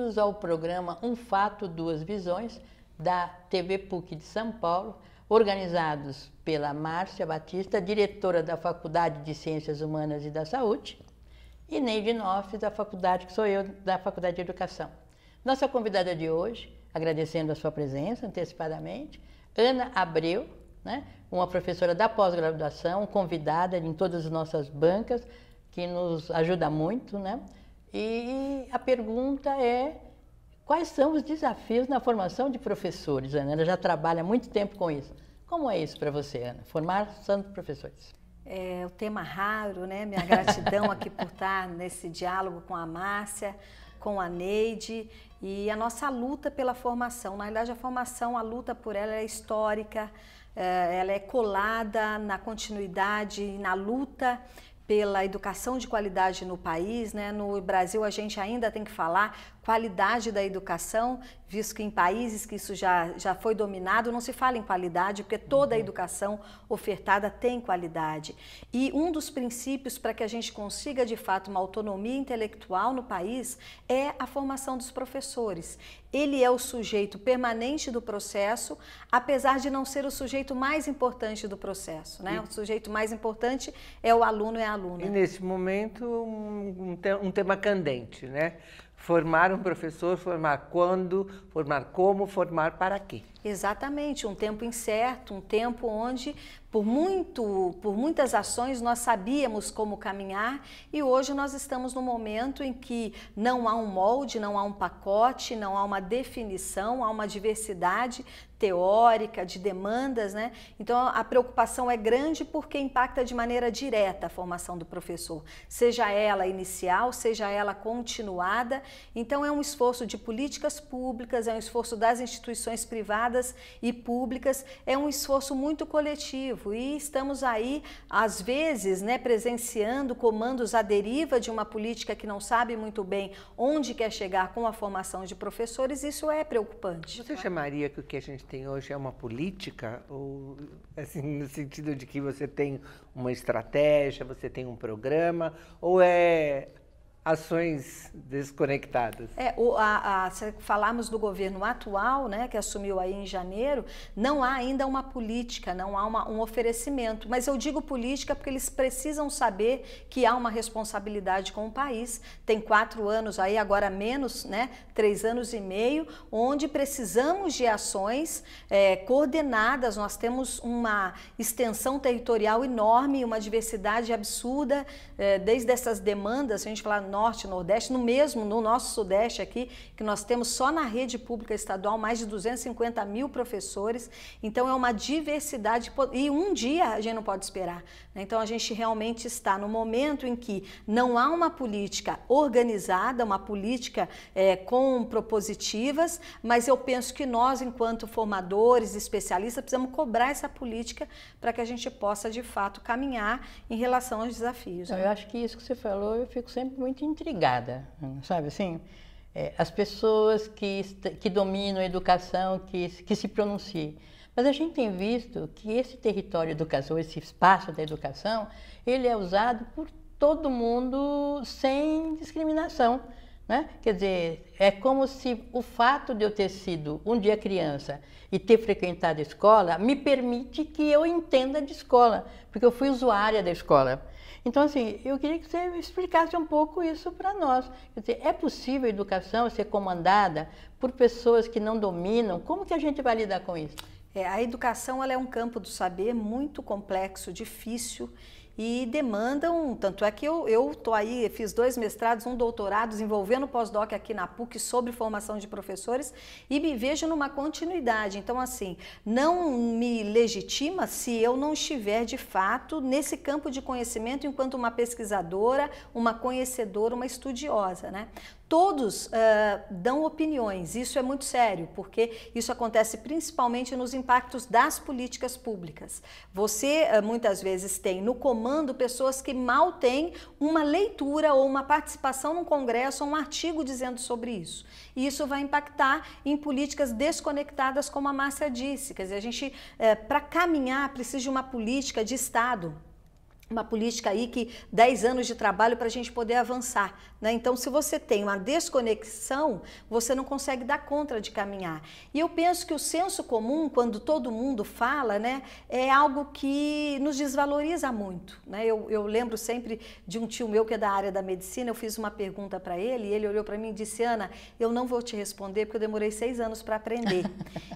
bem-vindos ao programa Um Fato, Duas Visões, da TV PUC de São Paulo, organizados pela Márcia Batista, diretora da Faculdade de Ciências Humanas e da Saúde, e Neide Noff, da faculdade, que sou eu, da Faculdade de Educação. Nossa convidada de hoje, agradecendo a sua presença antecipadamente, Ana Abreu, né, uma professora da pós-graduação, convidada em todas as nossas bancas, que nos ajuda muito, né? E a pergunta é: quais são os desafios na formação de professores, Ana? Ela já trabalha há muito tempo com isso. Como é isso para você, Ana? Formar professores? É o tema raro, né? Minha gratidão aqui por estar nesse diálogo com a Márcia, com a Neide e a nossa luta pela formação. Na realidade, a formação, a luta por ela é histórica, ela é colada na continuidade, na luta pela educação de qualidade no país, né? No Brasil a gente ainda tem que falar qualidade da educação, visto que em países que isso já foi dominado, não se fala em qualidade, porque toda a educação ofertada tem qualidade. E um dos princípios para que a gente consiga, de fato, uma autonomia intelectual no país é a formação dos professores. Ele é o sujeito permanente do processo, apesar de não ser o sujeito mais importante do processo, né? O sujeito mais importante é o aluno e a aluna. E nesse momento, um tema candente, né? Formar um professor, formar quando, formar como, formar para quê? Exatamente, um tempo incerto, um tempo onde por muitas ações nós sabíamos como caminhar e hoje nós estamos no momento em que não há um molde, não há um pacote, não há uma definição, há uma diversidade teórica, de demandas, né? Então a preocupação é grande porque impacta de maneira direta a formação do professor, seja ela inicial, seja ela continuada. Então é um esforço de políticas públicas, é um esforço das instituições privadas e públicas, é um esforço muito coletivo e estamos aí, às vezes, né, presenciando comandos à deriva de uma política que não sabe muito bem onde quer chegar com a formação de professores. Isso é preocupante. Você chamaria que o que a gente tem hoje é uma política? Ou, assim, no sentido de que você tem uma estratégia, você tem um programa, ou é ações desconectadas? Se falarmos do governo atual, né, que assumiu aí em janeiro, não há ainda uma política, não há um oferecimento. Mas eu digo política porque eles precisam saber que há uma responsabilidade com o país. Tem 4 anos aí, agora menos, né, 3 anos e meio, onde precisamos de ações coordenadas. Nós temos uma extensão territorial enorme, uma diversidade absurda, desde essas demandas, a gente fala Norte, Nordeste, no nosso Sudeste aqui, que nós temos só na rede pública estadual mais de 250 mil professores, então é uma diversidade, e um dia a gente não pode esperar, né? Então a gente realmente está no momento em que não há uma política organizada, uma política com propositivas, mas eu penso que nós, enquanto formadores, especialistas, precisamos cobrar essa política para que a gente possa, de fato, caminhar em relação aos desafios. Então, eu acho que isso que você falou, eu fico sempre muito intrigada, sabe assim? As pessoas que dominam a educação, que se pronunciem. Mas a gente tem visto que esse território da educação, esse espaço da educação, ele é usado por todo mundo sem discriminação, né? Quer dizer, é como se o fato de eu ter sido um dia criança e ter frequentado a escola me permite que eu entenda de escola, porque eu fui usuária da escola. Então, assim, eu queria que você explicasse um pouco isso para nós. Quer dizer, é possível a educação ser comandada por pessoas que não dominam? Como que a gente vai lidar com isso? A educação ela é um campo do saber muito complexo, difícil e demandam, tanto é que eu estou aí, fiz 2 mestrados, um doutorado, desenvolvendo pós-doc aqui na PUC sobre formação de professores e me vejo numa continuidade. Então, assim, não me legitima se eu não estiver, de fato, nesse campo de conhecimento enquanto uma pesquisadora, uma conhecedora, uma estudiosa, né? Todos dão opiniões, isso é muito sério, porque isso acontece principalmente nos impactos das políticas públicas. Você muitas vezes tem no comando pessoas que mal têm uma leitura ou uma participação num congresso ou um artigo dizendo sobre isso. E isso vai impactar em políticas desconectadas, como a Márcia disse. Quer dizer, a gente, para caminhar, precisa de uma política de Estado. uma política aí que 10 anos de trabalho para a gente poder avançar, né? Então, se você tem uma desconexão, você não consegue dar conta de caminhar. E eu penso que o senso comum, quando todo mundo fala, né, é algo que nos desvaloriza muito, né? Eu lembro sempre de um tio meu que é da área da medicina, eu fiz uma pergunta para ele e ele olhou para mim e disse: Ana, eu não vou te responder porque eu demorei 6 anos para aprender.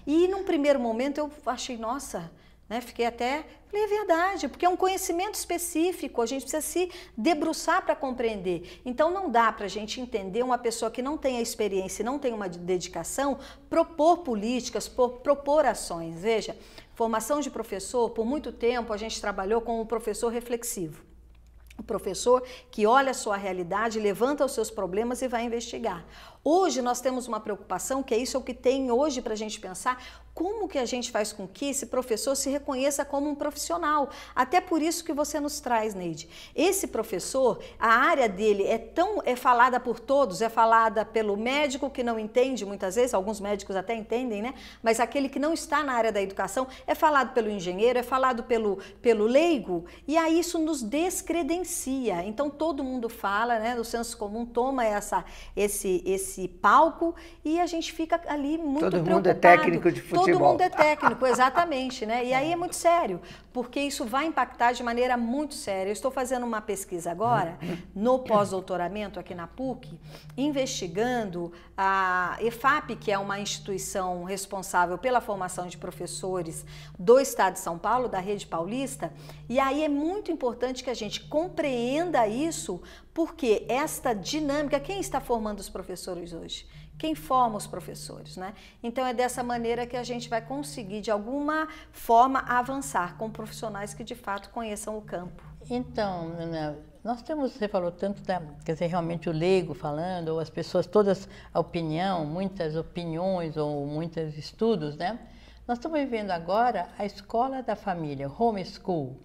E num primeiro momento eu achei, nossa, né, fiquei até, falei, é verdade, porque é um conhecimento específico, a gente precisa se debruçar para compreender. Então não dá para a gente entender uma pessoa que não tem a experiência, não tem uma dedicação, propor políticas, propor ações. Veja, formação de professor, por muito tempo a gente trabalhou com o professor reflexivo. O professor que olha a sua realidade, levanta os seus problemas e vai investigar. Hoje nós temos uma preocupação, que é isso o que tem hoje para a gente pensar, como que a gente faz com que esse professor se reconheça como um profissional? Até por isso que você nos traz, Neide. Esse professor, a área dele é falada por todos, é falada pelo médico que não entende muitas vezes, alguns médicos até entendem, né? Mas aquele que não está na área da educação, é falado pelo engenheiro, é falado pelo leigo, e aí isso nos descredencia. Então todo mundo fala, né? O senso comum toma esse palco e a gente fica ali muito preocupado. Todo mundo é técnico de futebol. Todo mundo é técnico, exatamente, né? E aí é muito sério, porque isso vai impactar de maneira muito séria. Eu estou fazendo uma pesquisa agora, no pós-doutoramento aqui na PUC, investigando a EFAP, que é uma instituição responsável pela formação de professores do Estado de São Paulo, da Rede Paulista, e aí é muito importante que a gente compreenda isso, porque esta dinâmica, quem está formando os professores hoje? Quem forma os professores, né? Então é dessa maneira que a gente vai conseguir, de alguma forma, avançar com profissionais que de fato conheçam o campo. Então, Ana, nós temos, você falou tanto, quer dizer, realmente o leigo falando, ou as pessoas, todas a opinião, muitas opiniões ou muitos estudos, né? Nós estamos vivendo agora a escola da família, homeschool,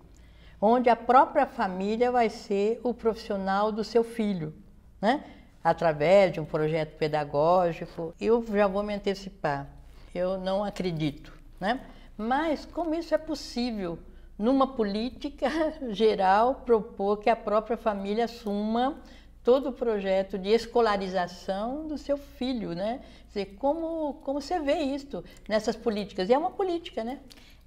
onde a própria família vai ser o profissional do seu filho, né? Através de um projeto pedagógico. Eu já vou me antecipar, eu não acredito, né? Mas como isso é possível, numa política geral, propor que a própria família assuma todo o projeto de escolarização do seu filho, né? Quer dizer, como você vê isso nessas políticas? E é uma política, né?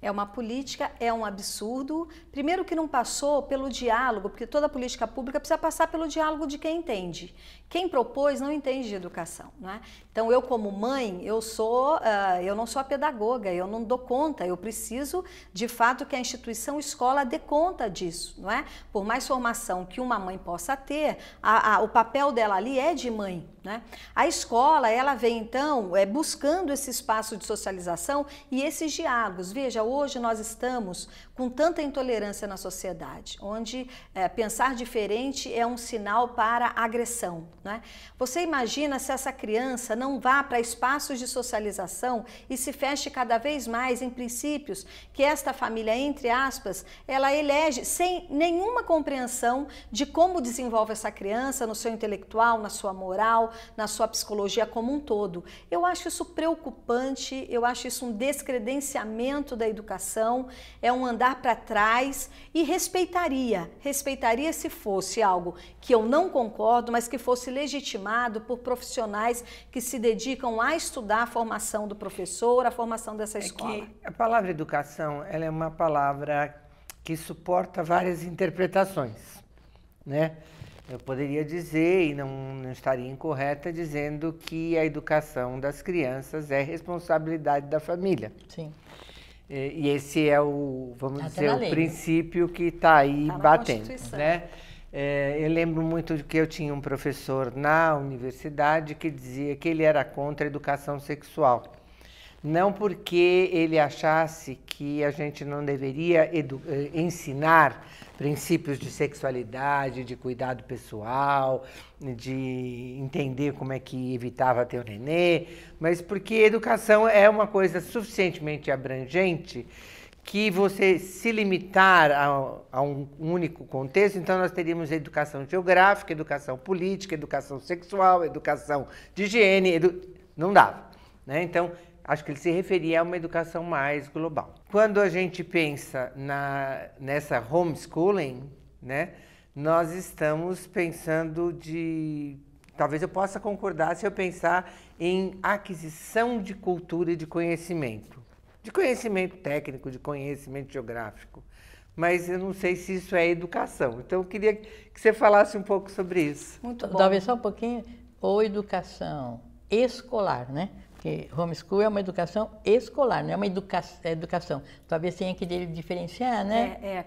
É uma política, é um absurdo. Primeiro que não passou pelo diálogo, porque toda política pública precisa passar pelo diálogo de quem entende. Quem propôs não entende de educação, né? Então eu como mãe, eu não sou a pedagoga, eu não dou conta, eu preciso de fato que a instituição escola dê conta disso, não é? Por mais formação que uma mãe possa ter, o papel dela ali é de mãe, né? A escola, ela vem então buscando esse espaço de socialização e esses diálogos. Veja, hoje nós estamos com tanta intolerância na sociedade, onde pensar diferente é um sinal para agressão, né? Você imagina se essa criança não vá para espaços de socialização e se feche cada vez mais em princípios que esta família, entre aspas, ela elege sem nenhuma compreensão de como desenvolve essa criança no seu intelectual, na sua moral, na sua psicologia como um todo. Eu acho isso preocupante, eu acho isso um descredenciamento da educação, é um andar para trás e respeitaria se fosse algo que eu não concordo, mas que fosse legitimado por profissionais que se dedicam a estudar a formação do professor, a formação dessa escola. Que a palavra educação, ela é uma palavra que suporta várias interpretações, né? Eu poderia dizer, e não estaria incorreta, dizendo que a educação das crianças é responsabilidade da família. Sim. E esse é o, vamos dizer, o princípio que está aí batendo, né? Eu lembro muito de que eu tinha um professor na universidade que dizia que ele era contra a educação sexual. Não porque ele achasse que a gente não deveria ensinar princípios de sexualidade, de cuidado pessoal, de entender como é que evitava ter o nenê, mas porque educação é uma coisa suficientemente abrangente que você se limitar a um único contexto, então nós teríamos educação geográfica, educação política, educação sexual, educação de higiene, não dava, né? Então, acho que ele se referia a uma educação mais global. Quando a gente pensa nessa homeschooling, né? Nós estamos pensando talvez eu possa concordar se eu pensar em aquisição de cultura e de conhecimento técnico, de conhecimento geográfico, mas eu não sei se isso é educação. Então eu queria que você falasse um pouco sobre isso. Muito bom. Talvez só um pouquinho, ou educação escolar, né? Porque homeschool é uma educação escolar, não é uma educação. Talvez tenha que diferenciar, né?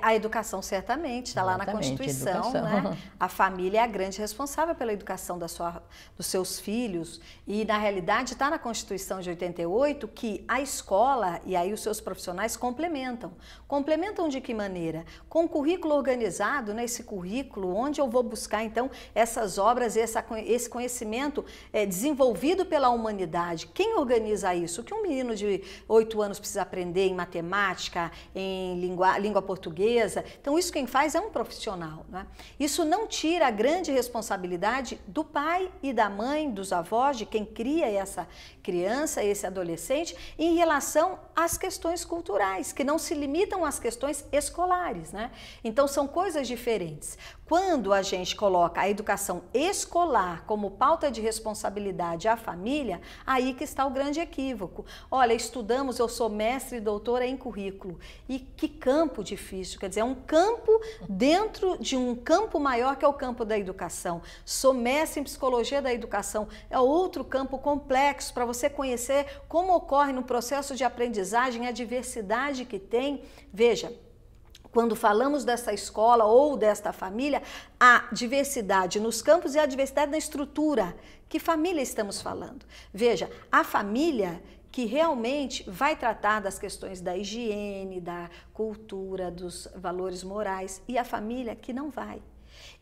A educação certamente está lá na Constituição, né? A família é a grande responsável pela educação dos seus filhos e, na realidade, está na Constituição de 88 que a escola e aí os seus profissionais complementam. Complementam de que maneira? Com o currículo organizado, né? Esse currículo, onde eu vou buscar, então, essas obras e esse conhecimento desenvolvido pela humanidade. Quem organiza isso? O que um menino de 8 anos precisa aprender em matemática, em língua portuguesa? Então, isso quem faz é um profissional, né? Isso não tira a grande responsabilidade do pai e da mãe, dos avós, de quem cria essa criança, esse adolescente, em relação às questões culturais, que não se limitam às questões escolares, né? Então, são coisas diferentes. Quando a gente coloca a educação escolar como pauta de responsabilidade à família, aí que está o grande equívoco. Olha, estudamos, eu sou mestre e doutora em currículo. E que campo difícil, quer dizer, é um campo dentro de um campo maior que é o campo da educação. Sou mestre em psicologia da educação, é outro campo complexo para você conhecer como ocorre no processo de aprendizagem a diversidade que tem. Veja, quando falamos dessa escola ou desta família, a diversidade nos campos e a diversidade na estrutura. Que família estamos falando? Veja, a família que realmente vai tratar das questões da higiene, da cultura, dos valores morais, e a família que não vai.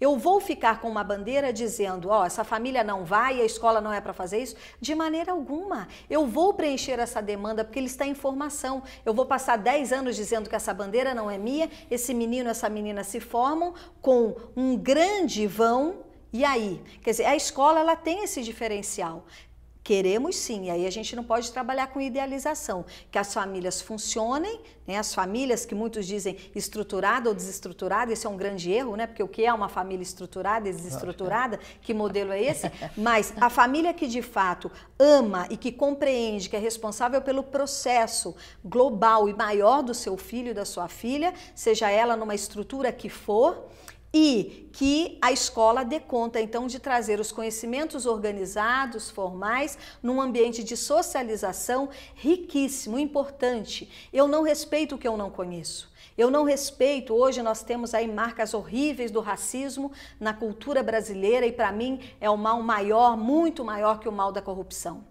Eu vou ficar com uma bandeira dizendo, ó, essa família não vai, a escola não é para fazer isso? De maneira alguma. Eu vou preencher essa demanda porque ele está em formação. Eu vou passar 10 anos dizendo que essa bandeira não é minha, esse menino, essa menina se formam com um grande vão, e aí? Quer dizer, a escola ela tem esse diferencial. Queremos sim, e aí a gente não pode trabalhar com idealização, que as famílias funcionem, né? As famílias que muitos dizem estruturada ou desestruturada, esse é um grande erro, né? Porque o que é uma família estruturada e desestruturada, que modelo é esse? Mas a família que de fato ama e que compreende, que é responsável pelo processo global e maior do seu filho e da sua filha, seja ela numa estrutura que for, e que a escola dê conta, então, de trazer os conhecimentos organizados, formais, num ambiente de socialização riquíssimo, importante. Eu não respeito o que eu não conheço. Eu não respeito, hoje nós temos aí marcas horríveis do racismo na cultura brasileira e, para mim, é o mal maior, muito maior que o mal da corrupção.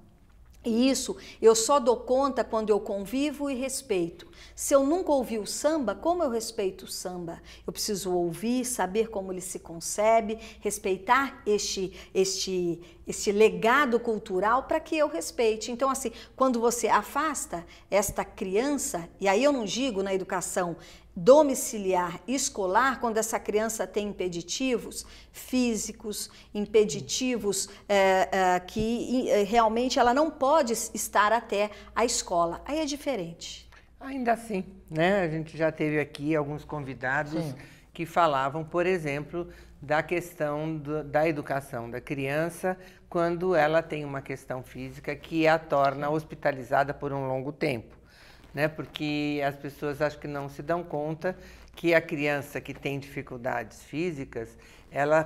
E isso eu só dou conta quando eu convivo e respeito. Se eu nunca ouvi o samba, como eu respeito o samba? Eu preciso ouvir, saber como ele se concebe, respeitar este legado cultural para que eu respeite. Então, assim, quando você afasta esta criança, e aí eu não digo na educação domiciliar escolar, quando essa criança tem impeditivos físicos, impeditivos que realmente ela não pode estar até a escola. Aí é diferente. Ainda assim, né? A gente já teve aqui alguns convidados que falavam, por exemplo, da questão da educação da criança quando ela tem uma questão física que a torna hospitalizada por um longo tempo. Né? Porque as pessoas acho que não se dão conta que a criança que tem dificuldades físicas, ela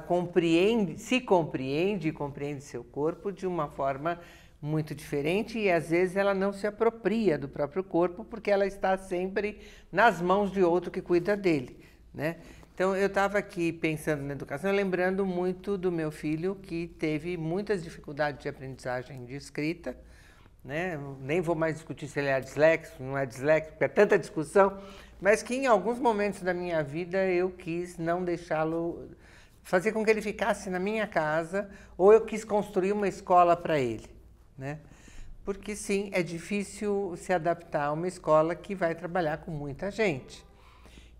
se compreende e compreende seu corpo de uma forma muito diferente e às vezes ela não se apropria do próprio corpo porque ela está sempre nas mãos de outro que cuida dele, né? Então eu estava aqui pensando na educação, lembrando muito do meu filho que teve muitas dificuldades de aprendizagem de escrita, né? Nem vou mais discutir se ele é disléxico, não é disléxico, porque é tanta discussão, mas que em alguns momentos da minha vida eu quis não deixá-lo, fazer com que ele ficasse na minha casa, ou eu quis construir uma escola para ele, né? Porque sim, é difícil se adaptar a uma escola que vai trabalhar com muita gente.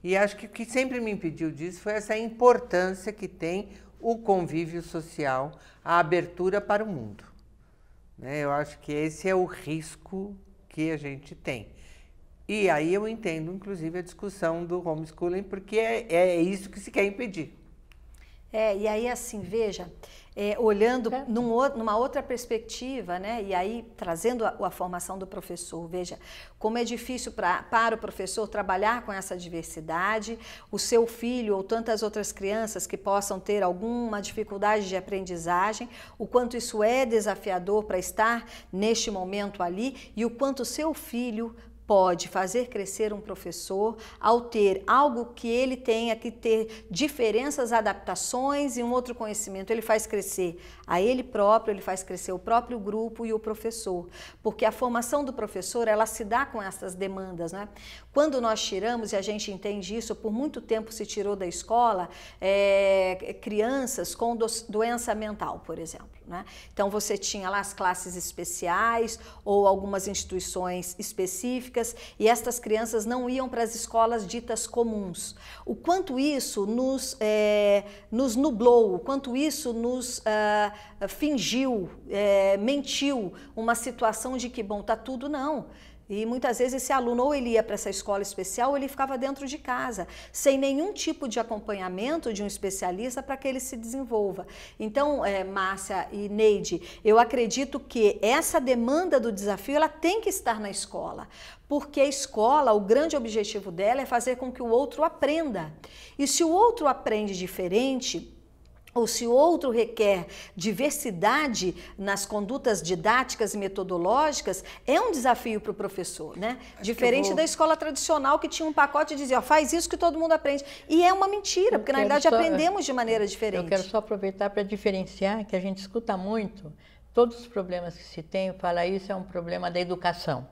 E acho que o que sempre me impediu disso foi essa importância que tem o convívio social, a abertura para o mundo. Eu acho que esse é o risco que a gente tem. E aí eu entendo, inclusive, a discussão do homeschooling, porque é isso que se quer impedir. E aí assim, veja, olhando numa outra perspectiva, né? E aí trazendo a formação do professor, veja, como é difícil para o professor trabalhar com essa diversidade, o seu filho ou tantas outras crianças que possam ter alguma dificuldade de aprendizagem, o quanto isso é desafiador para estar neste momento ali e o quanto o seu filho pode fazer crescer um professor ao ter algo que ele tenha que ter diferenças, adaptações e um outro conhecimento. Ele faz crescer a ele próprio, ele faz crescer o próprio grupo e o professor. Porque a formação do professor, ela se dá com essas demandas, né? Quando nós tiramos, e a gente entende isso, por muito tempo se tirou da escola crianças com doença mental, por exemplo, né? Então você tinha lá as classes especiais ou algumas instituições específicas e estas crianças não iam para as escolas ditas comuns. O quanto isso nos nublou, o quanto isso nos fingiu, mentiu uma situação de que, bom, tá tudo não. E muitas vezes esse aluno ou ele ia para essa escola especial ou ele ficava dentro de casa, sem nenhum tipo de acompanhamento de um especialista para que ele se desenvolva. Então, Márcia e Neide, eu acredito que essa demanda do desafio ela tem que estar na escola, porque a escola, o grande objetivo dela é fazer com que o outro aprenda. E se o outro aprende diferente, ou se o outro requer diversidade nas condutas didáticas e metodológicas, é um desafio para o professor, né? Diferente da escola tradicional que tinha um pacote e dizia, ó, faz isso que todo mundo aprende. E é uma mentira, porque na verdade aprendemos de maneira diferente. Eu quero só aproveitar para diferenciar, que a gente escuta muito, todos os problemas que se tem, fala isso é um problema da educação.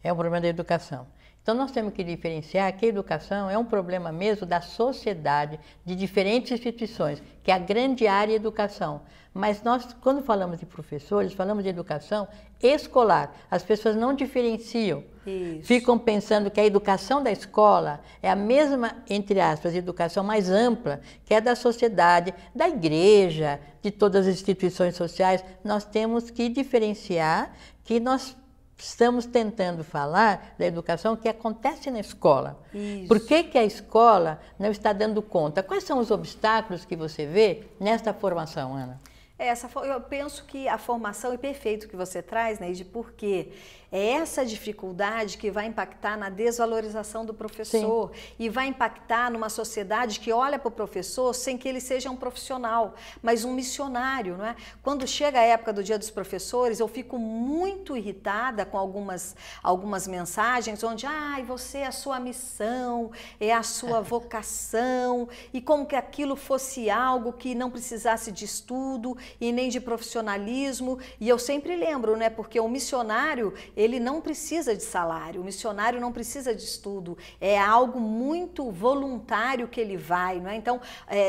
É um problema da educação. Então, nós temos que diferenciar que a educação é um problema mesmo da sociedade, de diferentes instituições, que é a grande área educação. Mas nós, quando falamos de professores, falamos de educação escolar. As pessoas não diferenciam. Isso. Ficam pensando que a educação da escola é a mesma, entre aspas, educação mais ampla, que é da sociedade, da igreja, de todas as instituições sociais. Nós temos que diferenciar que nós estamos tentando falar da educação que acontece na escola. Isso. Por que a escola não está dando conta? Quais são os obstáculos que você vê nesta formação, Ana? Eu penso que a formação é perfeito que você traz, Neide, porque é essa dificuldade que vai impactar na desvalorização do professor. Sim. E vai impactar numa sociedade que olha para o professor sem que ele seja um profissional, mas um missionário, não é? Quando chega a época do Dia dos Professores, eu fico muito irritada com algumas mensagens onde, você é a sua missão, é a sua vocação, e como que aquilo fosse algo que não precisasse de estudo e nem de profissionalismo. E eu sempre lembro, né? Porque o missionário, ele não precisa de salário, o missionário não precisa de estudo, é algo muito voluntário que ele vai, não é? Então,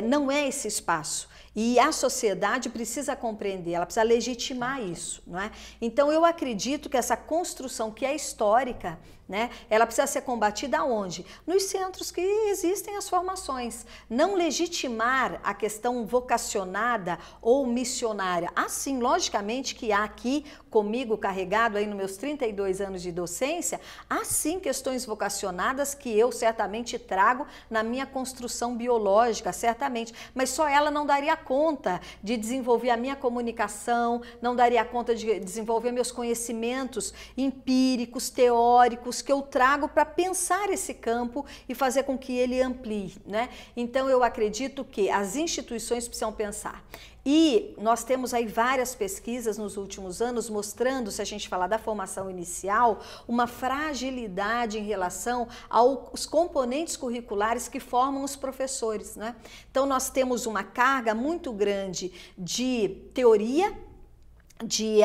não é esse espaço. E a sociedade precisa compreender, ela precisa legitimar isso, não é? Então, eu acredito que essa construção que é histórica, né, ela precisa ser combatida onde? Nos centros que existem as formações. Não legitimar a questão vocacionada ou missionária. Assim, logicamente que há aqui, comigo carregado aí nos meus 32 anos de docência, há sim questões vocacionadas que eu certamente trago na minha construção biológica, certamente, mas só ela não daria conta de desenvolver a minha comunicação, não daria conta de desenvolver meus conhecimentos empíricos, teóricos, que eu trago para pensar esse campo e fazer com que ele amplie, né? Então, eu acredito que as instituições precisam pensar. E nós temos aí várias pesquisas nos últimos anos mostrando, se a gente falar da formação inicial, uma fragilidade em relação aos componentes curriculares que formam os professores, né? Então, nós temos uma carga muito grande de teoria, de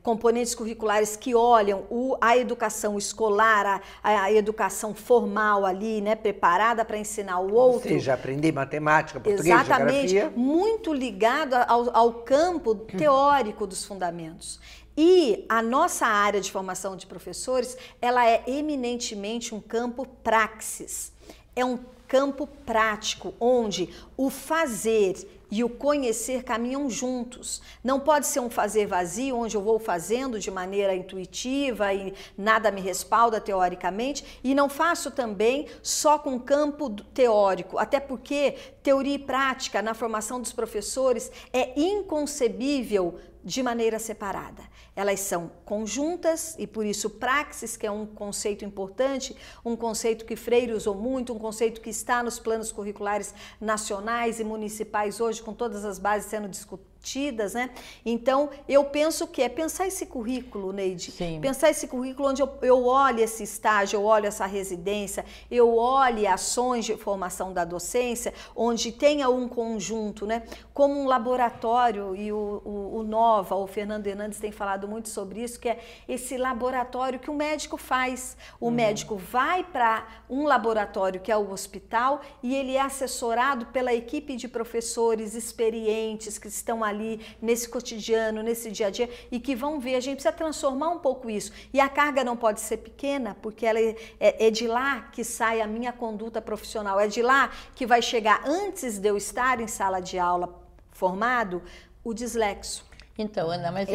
componentes curriculares que olham a educação escolar, a educação formal ali, né, preparada para ensinar o outro. Ou seja, aprender matemática, português, exatamente, geografia. Muito ligado ao campo teórico dos fundamentos. E a nossa área de formação de professores, ela é eminentemente um campo praxis. É um campo prático, onde o fazer e o conhecer caminham juntos. Não pode ser um fazer vazio, onde eu vou fazendo de maneira intuitiva e nada me respalda teoricamente, e não faço também só com campo teórico, até porque teoria e prática na formação dos professores é inconcebível de maneira separada. Elas são conjuntas e por isso praxis, que é um conceito importante, um conceito que Freire usou muito, um conceito que está nos planos curriculares nacionais e municipais hoje, com todas as bases sendo discutidas, né? Então, eu penso que é pensar esse currículo, Neide, Sim. Pensar esse currículo onde eu olho esse estágio, eu olho essa residência, eu olho ações de formação da docência, onde tenha um conjunto, né? Como um laboratório, e o Nova, o Fernando Hernandes tem falado muito sobre isso, que é esse laboratório que o médico faz. O médico vai para um laboratório que é o hospital e ele é assessorado pela equipe de professores experientes que estão ali nesse cotidiano, nesse dia a dia e que vão ver. A gente precisa transformar um pouco isso. E a carga não pode ser pequena, porque ela é de lá que sai a minha conduta profissional, é de lá que vai chegar, antes de eu estar em sala de aula formado, o dislexo. Então, Ana, mas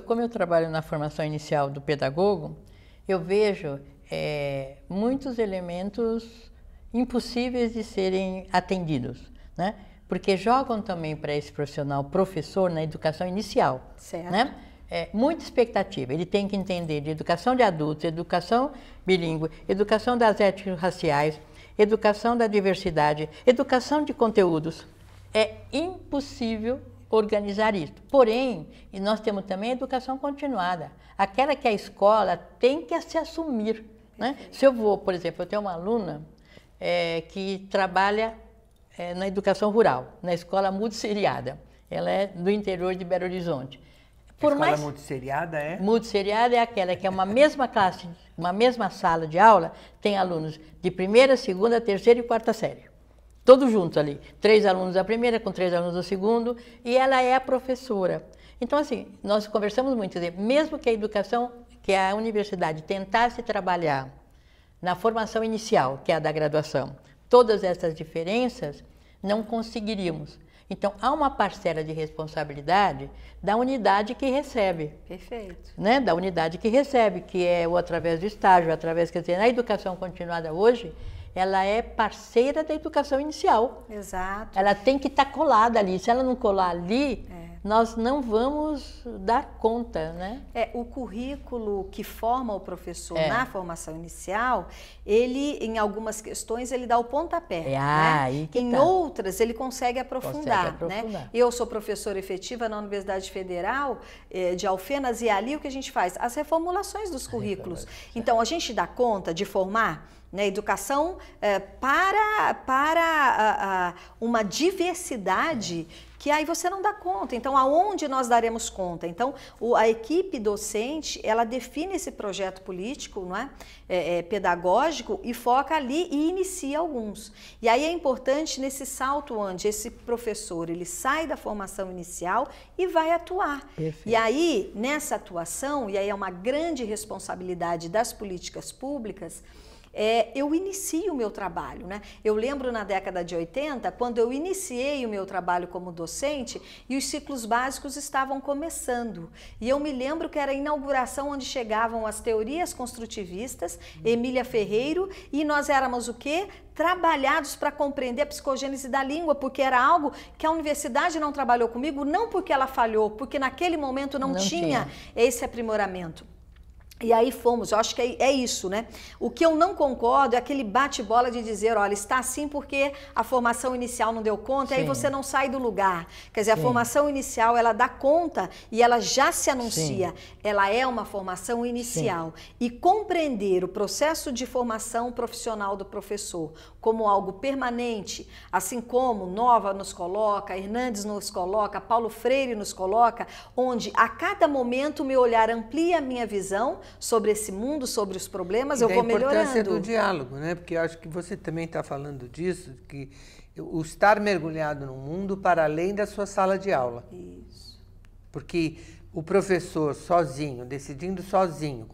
como eu trabalho na formação inicial do pedagogo, eu vejo muitos elementos impossíveis de serem atendidos, né? Porque jogam também para esse profissional professor na educação inicial, certo, né? Muita expectativa. Ele tem que entender de educação de adultos, educação bilíngue, educação das éticas raciais, educação da diversidade, educação de conteúdos. É impossível organizar isso. Porém, e nós temos também a educação continuada, aquela que a escola tem que se assumir, né? Se eu vou, por exemplo, eu tenho uma aluna que trabalha na educação rural, na escola multisseriada. Ela é do interior de Belo Horizonte. A escola multisseriada é? Multisseriada é aquela que é uma mesma classe, uma mesma sala de aula, tem alunos de primeira, segunda, terceira e quarta série. Todos juntos ali, 3 alunos da primeira com 3 alunos do segundo, e ela é a professora. Então, assim, nós conversamos muito, mesmo que a educação, que a universidade tentasse trabalhar na formação inicial, que é a da graduação, todas essas diferenças, não conseguiríamos. Então, há uma parcela de responsabilidade da unidade que recebe. Perfeito. Né? Da unidade que recebe, que é ou através do estágio, através, quer dizer, na educação continuada hoje, ela é parceira da educação inicial. Exato. Ela tem que estar colada ali. Se ela não colar ali, nós não vamos dar conta, né? O currículo que forma o professor na formação inicial, ele, em algumas questões, ele dá o pontapé. Né? Em outras, ele consegue aprofundar. Né? Eu sou professora efetiva na Universidade Federal de Alfenas e ali o que a gente faz? As reformulações dos currículos. Então, a gente dá conta de formar, né, educação para uma diversidade que aí você não dá conta. Então, aonde nós daremos conta? Então, a equipe docente, ela define esse projeto político, não é? Pedagógico e foca ali e inicia alguns. E aí é importante nesse salto onde esse professor, ele sai da formação inicial e vai atuar. Perfeito. E aí, nessa atuação, e aí é uma grande responsabilidade das políticas públicas, eu inicio o meu trabalho, né? Eu lembro na década de 80, quando eu iniciei o meu trabalho como docente e os ciclos básicos estavam começando. E eu me lembro que era a inauguração onde chegavam as teorias construtivistas, Emília Ferreiro, e nós éramos o quê? Trabalhados para compreender a psicogênese da língua, porque era algo que a universidade não trabalhou comigo, não porque ela falhou, porque naquele momento não tinha esse aprimoramento. E aí fomos, eu acho que é isso, né? O que eu não concordo é aquele bate-bola de dizer, olha, está assim porque a formação inicial não deu conta, e aí você não sai do lugar. Quer dizer, a formação inicial, ela dá conta e ela já se anuncia. Ela é uma formação inicial. E compreender o processo de formação profissional do professor como algo permanente, assim como Nova nos coloca, Hernandes nos coloca, Paulo Freire nos coloca, onde a cada momento o meu olhar amplia a minha visão sobre esse mundo, sobre os problemas, eu vou melhorando. A importância do diálogo, né? Porque eu acho que você também está falando disso, que o estar mergulhado no mundo para além da sua sala de aula. Isso. Porque o professor sozinho, decidindo sozinho,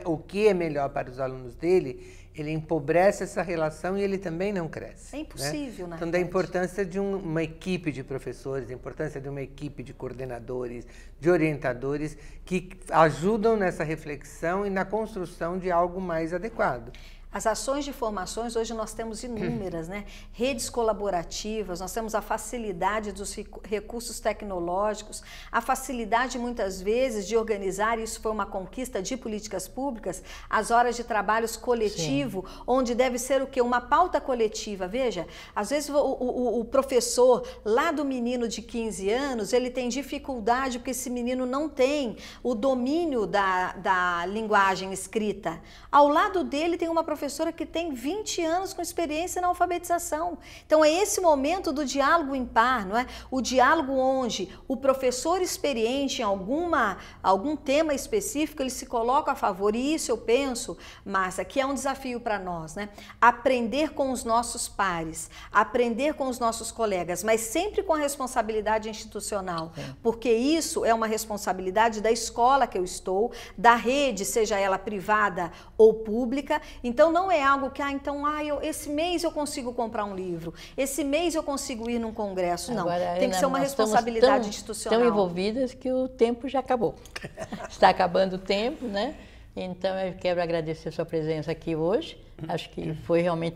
o que é melhor para os alunos dele, ele empobrece essa relação e ele também não cresce. É impossível, né? Então, da importância de uma equipe de professores, da importância de uma equipe de coordenadores, de orientadores, que ajudam nessa reflexão e na construção de algo mais adequado. As ações de formações, hoje nós temos inúmeras, né? Redes colaborativas, nós temos a facilidade dos recursos tecnológicos, a facilidade muitas vezes de organizar, e isso foi uma conquista de políticas públicas, as horas de trabalhos coletivo, sim, onde deve ser o quê? Uma pauta coletiva. Veja, às vezes o professor lá do menino de 15 anos, ele tem dificuldade porque esse menino não tem o domínio da linguagem escrita. Ao lado dele tem uma professora que tem 20 anos com experiência na alfabetização. Então é esse momento do diálogo impar, não é? O diálogo onde o professor experiente em algum tema específico, ele se coloca a favor, e isso eu penso, Márcia, que é um desafio para nós, né? Aprender com os nossos pares, aprender com os nossos colegas, mas sempre com a responsabilidade institucional, porque isso é uma responsabilidade da escola que eu estou, da rede, seja ela privada ou pública. Então não é algo que, esse mês eu consigo comprar um livro, esse mês eu consigo ir num congresso. Não, agora, tem que ser uma responsabilidade institucional. Tão envolvidas que o tempo já acabou. Está acabando o tempo, né? Então eu quero agradecer a sua presença aqui hoje. Acho que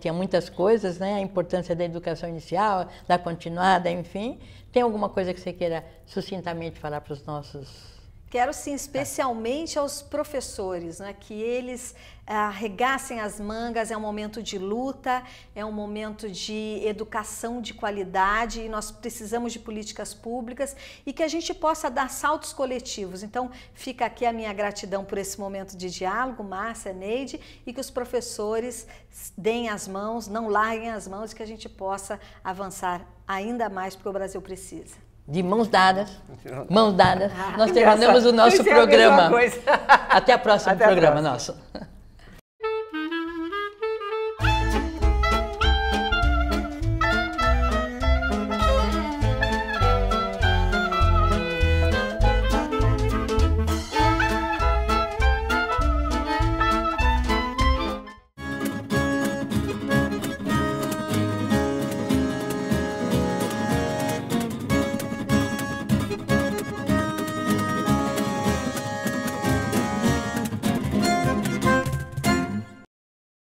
tinha muitas coisas, né? A importância da educação inicial, da continuada, enfim. Tem alguma coisa que você queira sucintamente falar para os nossos... Quero sim, especialmente aos professores, né, que eles arregassem as mangas. É um momento de luta, é um momento de educação de qualidade, e nós precisamos de políticas públicas e que a gente possa dar saltos coletivos. Então fica aqui a minha gratidão por esse momento de diálogo, Márcia, Neide, e que os professores deem as mãos, não larguem as mãos, e que a gente possa avançar ainda mais, porque o Brasil precisa. De mãos dadas, nós terminamos o nosso programa. Até o próximo programa nosso.